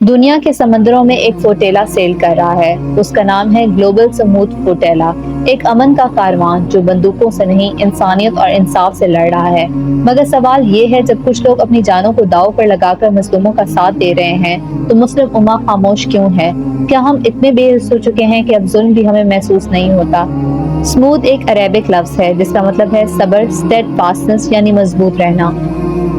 دنیا کے سمندروں میں ایک فوٹیلا سیل کر رہا ہے۔ اس کا نام ہے گلوبل سموتھ فوٹیلا، ایک امن کا کاروان جو بندوقوں سے نہیں انسانیت اور انصاف سے لڑ رہا ہے۔ مگر سوال یہ ہے، جب کچھ لوگ اپنی جانوں کو داؤ پر لگا کر مظلوموں کا ساتھ دے رہے ہیں تو مسلم امہ خاموش کیوں ہے؟ کیا ہم اتنے بے حس ہو چکے ہیں کہ اب ظلم بھی ہمیں محسوس نہیں ہوتا؟ سموتھ ایک عربک لفظ ہے جس کا مطلب ہے صبر، اسٹیڈ فاسٹنس یعنی مضبوط رہنا،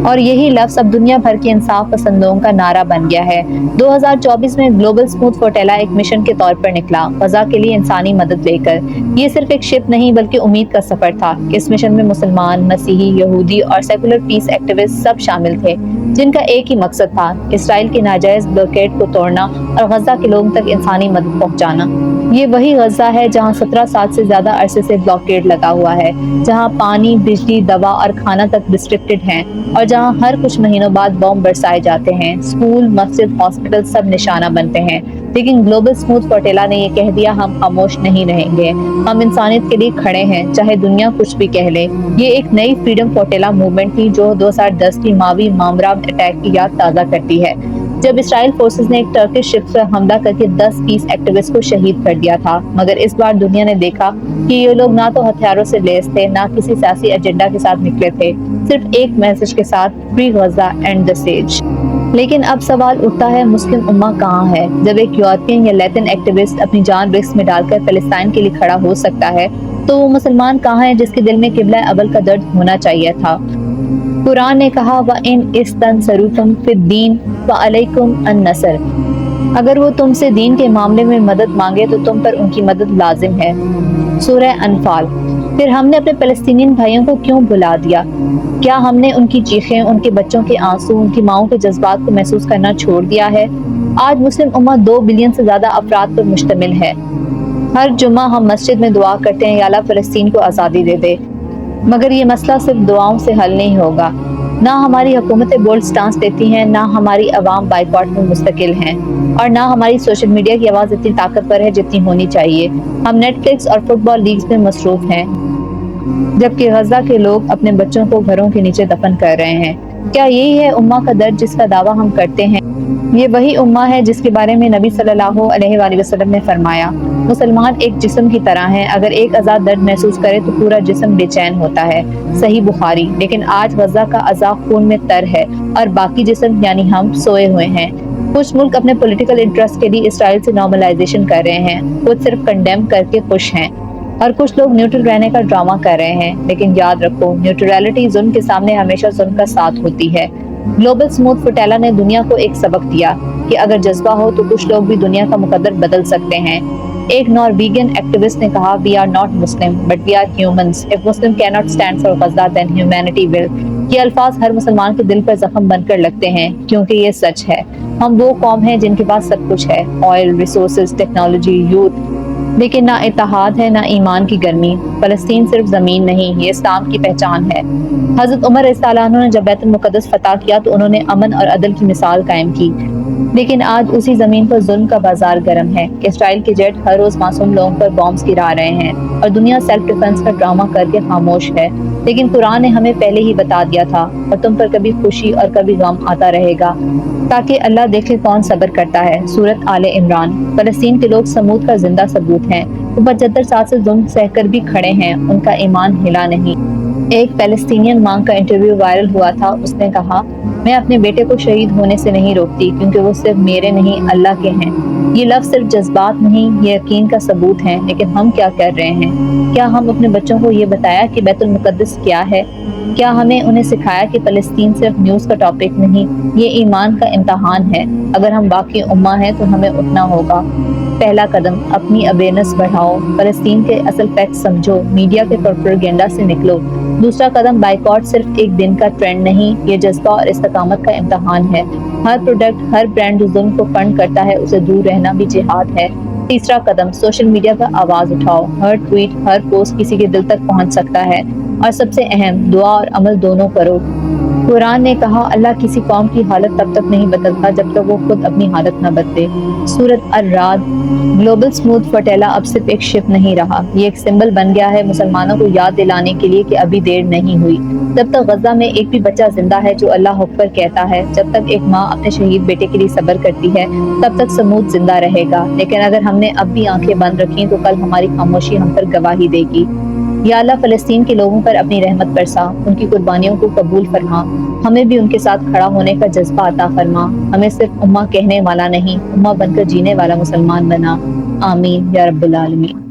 اور یہی لفظ اب دنیا بھر کے انصاف پسندوں کا نعرہ بن گیا ہے۔ 2024 میں گلوبل سموتھ فوٹیلا ایک مشن کے طور پر نکلا، غزہ کے لیے انسانی مدد لے کر۔ یہ صرف ایک شپ نہیں بلکہ امید کا سفر تھا۔ اس مشن میں مسلمان، مسیحی، یہودی اور سیکولر پیس ایکٹیوسٹ سب شامل تھے، جن کا ایک ہی مقصد تھا: اسرائیل کی ناجائز بلاکیڈ کو توڑنا اور غزہ کے لوگوں تک انسانی مدد پہنچانا۔ یہ وہی غزہ ہے جہاں 17 سال سے زیادہ عرصے سے بلاکیڈ لگا ہوا ہے، جہاں پانی، بجلی، دوا اور کھانا تک ریسٹرکٹڈ ہیں، اور جہاں ہر کچھ مہینوں بعد بم برسائے جاتے ہیں، اسکول، مسجد، ہاسپٹل سب نشانہ بنتے ہیں۔ لیکن گلوبل سموتھ فوٹیلا نے یہ کہہ دیا: ہم خاموش نہیں رہیں گے، ہم انسانیت کے لیے کھڑے ہیں، چاہے دنیا کچھ بھی کہہ لے۔ یہ ایک نئی فریڈم فوٹیلا موومنٹ تھی جو 2010 کی ماوی مامرا اٹیک کی یاد تازہ کرتی ہے، جب اسرائیل فورسز نے ایک ٹرکش شپ پر حملہ کر کے 10 پیس ایکٹیوسٹ کو شہید کر دیا تھا۔ مگر اس بار دنیا نے دیکھا کہ یہ لوگ نہ تو ہتھیاروں سے لیس تھے، نہ کسی سیاسی ایجنڈا کے ساتھ نکلے تھے، صرف ایک میسج کے ساتھ: فری غزہ، اینڈ دی سیج۔ لیکن اب سوال اٹھتا ہے، مسلم امہ کہاں ہے؟ جب ایک یورپین یا لیٹن ایکٹیوسٹ اپنی جان رسک میں ڈال کر فلسطین کے لیے کھڑا ہو سکتا ہے، تو وہ مسلمان کہاں ہے جس کے دل میں قبلہ اول کا درد ہونا چاہیے تھا؟ قرآن نے کہا: وَإِنْ اسْتَنْصَرُوكُمْ فِي الدِّينِ فَعَلَيْكُمُ النَّصْرُ۔ اگر وہ تم سے دین کے معاملے میں مدد مانگے تو تم پر ان کی مدد لازم ہے۔ سورہ انفال۔ پھر ہم نے اپنے فلسطینین بھائیوں کو کیوں بھلا دیا؟ کیا ہم نے ان کی چیخیں، ان کے بچوں کے آنسو، ان کی ماؤں کے جذبات کو محسوس کرنا چھوڑ دیا ہے؟ آج مسلم امہ 2 بلین سے زیادہ افراد پر مشتمل ہے۔ ہر جمعہ ہم مسجد میں دعا کرتے ہیں: یا اللہ فلسطین کو آزادی دے دے۔ مگر یہ مسئلہ صرف دعاؤں سے حل نہیں ہوگا۔ نہ ہماری حکومتیں بولڈ سٹانس لیتی ہیں، نہ ہماری عوام بائیکاٹ میں مستقل ہیں، اور نہ ہماری سوشل میڈیا کی آواز اتنی طاقتور ہے جتنی ہونی چاہیے۔ ہم نیٹ فلکس اور فٹ بال لیگز میں مصروف ہیں، جبکہ غزہ کے لوگ اپنے بچوں کو گھروں کے نیچے دفن کر رہے ہیں۔ کیا یہی ہے امہ کا درد جس کا دعویٰ ہم کرتے ہیں؟ یہ وہی امہ ہے جس کے بارے میں نبی صلی اللہ علیہ وآلہ وسلم نے فرمایا: مسلمان ایک جسم کی طرح ہیں، اگر ایک اعضا درد محسوس کرے تو پورا جسم بے چین ہوتا ہے۔ صحیح بخاری۔ لیکن آج غزہ کا اعضا خون میں تر ہے اور باقی جسم یعنی ہم سوئے ہوئے ہیں۔ کچھ ملک اپنے پولیٹیکل انٹرسٹ کے لیے اسرائیل سے نارملائزیشن کر رہے ہیں، کچھ صرف کنڈیم کر کے خوش ہیں، اور کچھ لوگ نیوٹرل رہنے کا ڈرامہ کر رہے ہیں۔ لیکن یاد رکھو، نیوٹرلٹی ظلم کے سامنے ہمیشہ ظلم کا ساتھ ہوتی ہے۔ گلوبل سموتھ فوٹیلا نے دنیا کو ایک سبق دیا کہ اگر جذبہ ہو تو کچھ لوگ بھی دنیا کا مقدر بدل سکتے ہیں۔ ایک نارویجین ایکٹیوسٹ نے کہا: "We are not Muslim, but we are humans. If Muslim cannot stand for Gaza, then humanity will." یہ الفاظ ہر مسلمان کے دل پر زخم بن کر لگتے ہیں، کیونکہ یہ سچ ہے۔ ہم وہ قوم ہیں جن کے پاس سب کچھ ہے: آئل، ریسورسز، ٹیکنالوجی، یوتھ، لیکن نہ اتحاد ہے، نہ ایمان کی گرمی۔ فلسطین صرف زمین نہیں، یہ اسلام کی پہچان ہے۔ حضرت عمر رضی اللہ عنہ نے جب بیت المقدس فتح کیا تو انہوں نے امن اور عدل کی مثال قائم کی، لیکن آج اسی زمین پر ظلم کا بازار گرم ہے۔ اسرائیل کے جیٹ ہر روز معصوم لوگوں پر بامز گرا رہے ہیں، اور دنیا سیلف ڈیفنس کا ڈرامہ کر کے خاموش ہے۔ لیکن قرآن نے ہمیں پہلے ہی بتا دیا تھا: اور تم پر کبھی خوشی اور کبھی غم آتا رہے گا، تاکہ اللہ دیکھے کون صبر کرتا ہے۔ سورۃ آل عمران۔ فلسطین کے لوگ سمود کا زندہ ثبوت ہیں۔ وہ 75 سال سے ظلم سہ کر بھی کھڑے ہیں، ان کا ایمان ہلا نہیں۔ ایک فلسطینین ماں کا انٹرویو وائرل ہوا تھا۔ اس نے کہا: میں اپنے بیٹے کو شہید ہونے سے نہیں روکتی، کیونکہ وہ صرف میرے نہیں، اللہ کے ہیں۔ یہ لفظ صرف جذبات نہیں، یہ یقین کا ثبوت ہیں۔ لیکن ہم کیا کر رہے ہیں؟ کیا ہم اپنے بچوں کو یہ بتایا کہ بیت المقدس کیا ہے؟ کیا ہمیں انہیں سکھایا کہ فلسطین صرف نیوز کا ٹاپک نہیں، یہ ایمان کا امتحان ہے؟ اگر ہم باقی امہ ہیں تو ہمیں اٹھنا ہوگا۔ پہلا قدم: اپنی اویئرنیس بڑھاؤ، فلسطین کے اصل فیکٹس سمجھو، میڈیا کے پروپیگنڈا سے نکلو۔ دوسرا قدم: بائیکاٹ صرف ایک دن کا ٹرینڈ نہیں، یہ جذبہ اور استقامت کا امتحان ہے۔ ہر پروڈکٹ، ہر برانڈ جو ظلم کو فنڈ کرتا ہے، اسے دور رہنا بھی جہاد ہے۔ تیسرا قدم: سوشل میڈیا پر آواز اٹھاؤ، ہر ٹویٹ، ہر پوسٹ کسی کے دل تک پہنچ سکتا ہے۔ اور سب سے اہم: دعا اور عمل دونوں کرو۔ قرآن نے کہا اللہ کسی قوم کی حالت تب تک نہیں بدلتا جب تک وہ خود اپنی حالت نہ بدلے۔ سورۃ الرعد۔ گلوبل سموتھ فوٹیلا اب صرف ایک شپ نہیں رہا، یہ ایک سمبل بن گیا ہے مسلمانوں کو یاد دلانے کے لیے کہ ابھی دیر نہیں ہوئی۔ جب تک غزہ میں ایک بھی بچہ زندہ ہے جو اللہ اکبر کہتا ہے، جب تک ایک ماں اپنے شہید بیٹے کے لیے صبر کرتی ہے، تب تک سمود زندہ رہے گا۔ لیکن اگر ہم نے اب بھی آنکھیں بند رکھیں تو کل ہماری خاموشی ہم پر گواہی دے گی۔ یا اللہ فلسطین کے لوگوں پر اپنی رحمت برسا، ان کی قربانیوں کو قبول فرما، ہمیں بھی ان کے ساتھ کھڑا ہونے کا جذبہ عطا فرما، ہمیں صرف امہ کہنے والا نہیں، امہ بن کر جینے والا مسلمان بنا۔ آمین یا رب العالمین۔